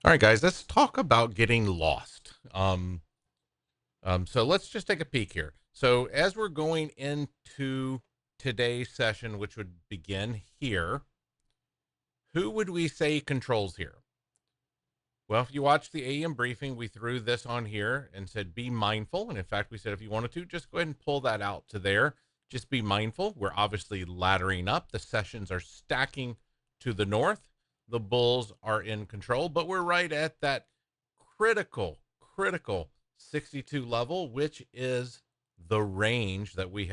All right, guys, let's talk about getting lost. So let's just take a peek here. So as we're going into today's session, which would begin here, who would we say controls here? Well, if you watch the AM briefing, we threw this on here and said, be mindful. And in fact, we said, if you wanted to, just go ahead and pull that out to there. Just be mindful. We're obviously laddering up. The sessions are stacking to the north. The bulls are in control, but we're right at that critical 62 level, which is the range that we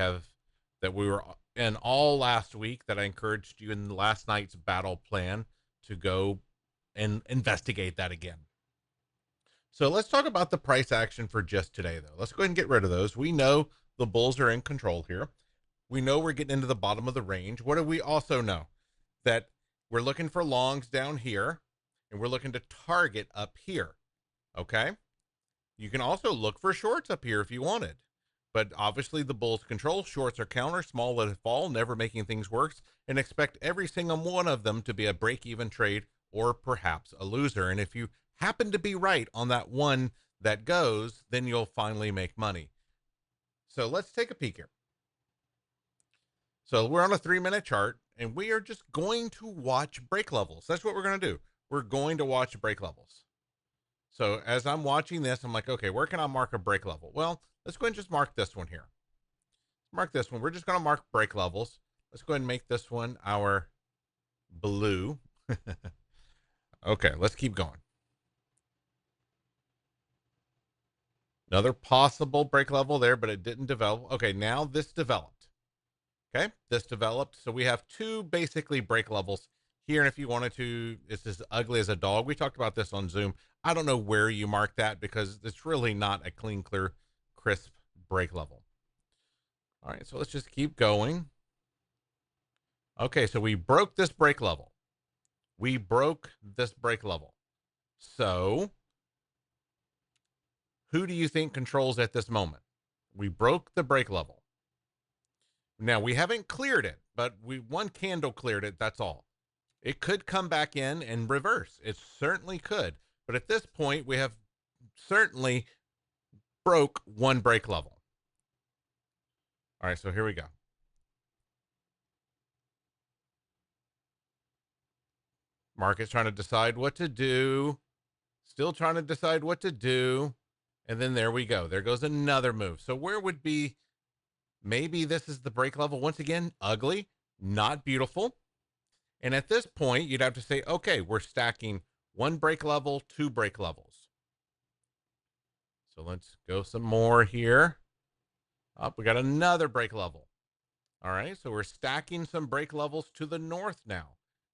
were in all last week, that I encouraged you in last night's battle plan to go and investigate that again. So let's talk about the price action for just today, though. Let's go ahead and get rid of those. We know the bulls are in control here. We know we're getting into the bottom of the range. What do we also know? That we're looking for longs down here, and we're looking to target up here. Okay? You can also look for shorts up here if you wanted. But obviously the bulls control, shorts are counter, small let it fall, never making things worse, and expect every single one of them to be a break-even trade or perhaps a loser. And if you happen to be right on that one that goes, then you'll finally make money. So let's take a peek here. So we're on a 3-minute chart, and we are just going to watch break levels. That's what we're going to do. We're going to watch break levels. So as I'm watching this, I'm like, okay, where can I mark a break level? Well, let's go ahead and just mark this one here. Mark this one. We're just going to mark break levels. Let's go ahead and make this one our blue. Okay, let's keep going. Another possible break level there, but it didn't develop. Okay, now this developed. Okay, this developed. So we have two basically break levels here. And if you wanted to, it's as ugly as a dog. We talked about this on Zoom. I don't know where you mark that because it's really not a clean, clear, crisp break level. All right, so let's just keep going. Okay, so we broke this break level. We broke this break level. So who do you think controls at this moment? We broke the break level. Now, we haven't cleared it, but one candle cleared it. That's all. It could come back in and reverse. It certainly could. But at this point, we have certainly broke one break level. All right, so here we go. Market's trying to decide what to do. Still trying to decide what to do. And then there we go. There goes another move. So where would be, maybe this is the break level. Once again, ugly, not beautiful. And at this point, you'd have to say, okay, we're stacking one break level, two break levels. So let's go some more here. Up, we got another break level. All right, so we're stacking some break levels to the north now.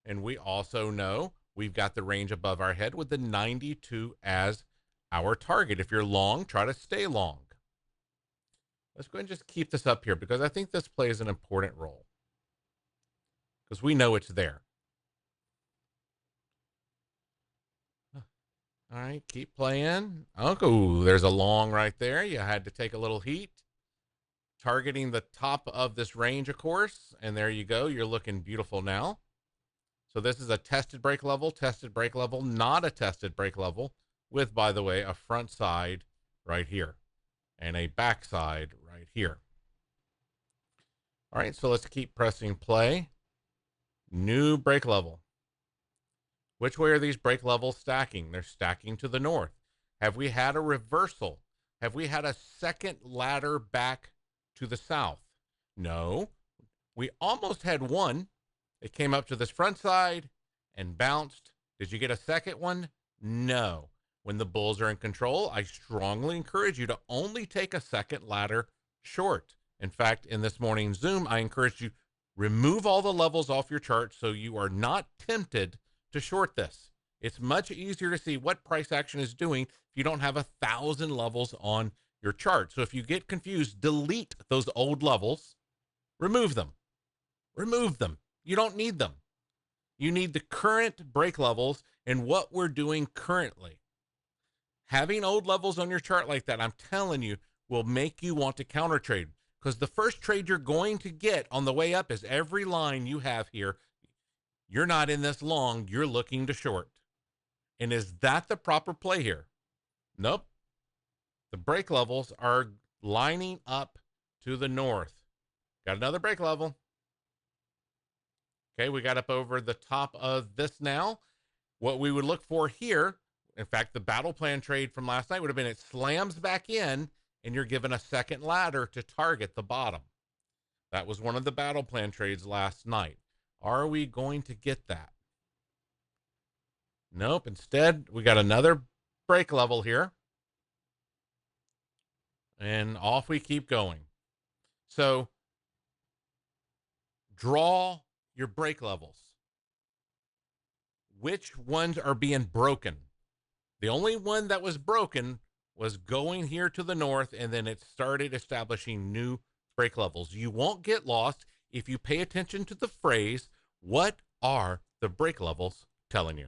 And we also know we've got the range above our head with the 92 as our target. If you're long, try to stay long. Let's go ahead and just keep this up here because I think this plays an important role because we know it's there. All right, keep playing. Oh, there's a long right there. You had to take a little heat. Targeting the top of this range, of course. And there you go. You're looking beautiful now. So this is a tested break level, not a tested break level with, by the way, a front side right here and a back side right here. All right, so let's keep pressing play. New break level. Which way are these break levels stacking? They're stacking to the north. Have we had a reversal? Have we had a second ladder back to the south? No. We almost had one. It came up to this front side and bounced. Did you get a second one? No. When the bulls are in control, I strongly encourage you to only take a second ladder short. In fact, in this morning's Zoom, I encourage you remove all the levels off your chart so you are not tempted to short this. It's much easier to see what price action is doing if you don't have 1,000 levels on your chart. So if you get confused, delete those old levels, remove them. Remove them. You don't need them. You need the current break levels and what we're doing currently. Having old levels on your chart like that, I'm telling you, will make you want to counter trade because the first trade you're going to get on the way up is every line you have here. You're not in this long. You're looking to short. And is that the proper play here? Nope. The break levels are lining up to the north. Got another break level. Okay, we got up over the top of this now. What we would look for here, in fact, the battle plan trade from last night would have been it slams back in and you're given a second ladder to target the bottom. That was one of the battle plan trades last night. Are we going to get that? Nope. Instead, we got another break level here. And off we keep going. So draw your break levels. Which ones are being broken? The only one that was broken was going here to the north, and then it started establishing new break levels. You won't get lost if you pay attention to the phrase, what are the break levels telling you?